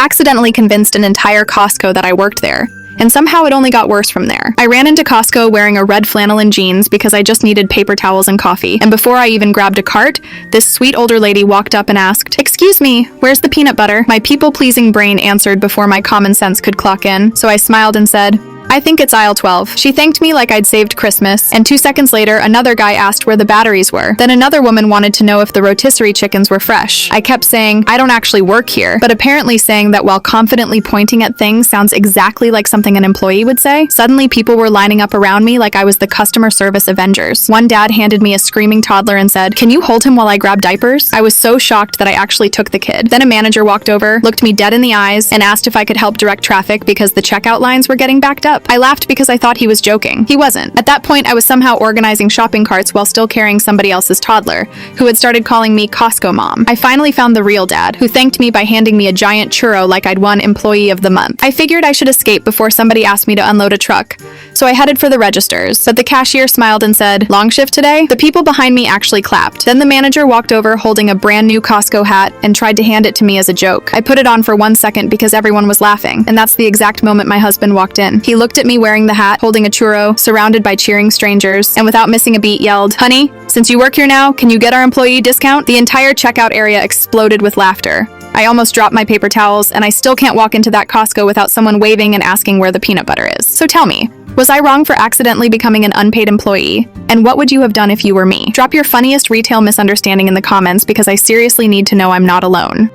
accidentally convinced an entire Costco that I worked there, and somehow it only got worse from there. I ran into Costco wearing a red flannel and jeans because I just needed paper towels and coffee, and before I even grabbed a cart, this sweet older lady walked up and asked, "Excuse me, where's the peanut butter?" My people-pleasing brain answered before my common sense could clock in, so I smiled and said, "I think it's aisle 12. She thanked me like I'd saved Christmas, and 2 seconds later, another guy asked where the batteries were. Then another woman wanted to know if the rotisserie chickens were fresh. I kept saying, "I don't actually work here," but apparently saying that while confidently pointing at things sounds exactly like something an employee would say. Suddenly, people were lining up around me like I was the customer service Avengers. One dad handed me a screaming toddler and said, "Can you hold him while I grab diapers?" I was so shocked that I actually took the kid. Then a manager walked over, looked me dead in the eyes, and asked if I could help direct traffic because the checkout lines were getting backed up. I laughed because I thought he was joking. He wasn't. At that point, I was somehow organizing shopping carts while still carrying somebody else's toddler, who had started calling me Costco Mom. I finally found the real dad, who thanked me by handing me a giant churro like I'd won Employee of the Month. I figured I should escape before somebody asked me to unload a truck, so I headed for the registers, but the cashier smiled and said, "Long shift today?" The people behind me actually clapped. Then the manager walked over holding a brand new Costco hat and tried to hand it to me as a joke. I put it on for 1 second because everyone was laughing, and that's the exact moment my husband walked in. He looked at me wearing the hat, holding a churro, surrounded by cheering strangers, and without missing a beat yelled, "Honey, since you work here now, can you get our employee discount?" The entire checkout area exploded with laughter. I almost dropped my paper towels, and I still can't walk into that Costco without someone waving and asking where the peanut butter is. So tell me, was I wrong for accidentally becoming an unpaid employee? And what would you have done if you were me? Drop your funniest retail misunderstanding in the comments because I seriously need to know I'm not alone.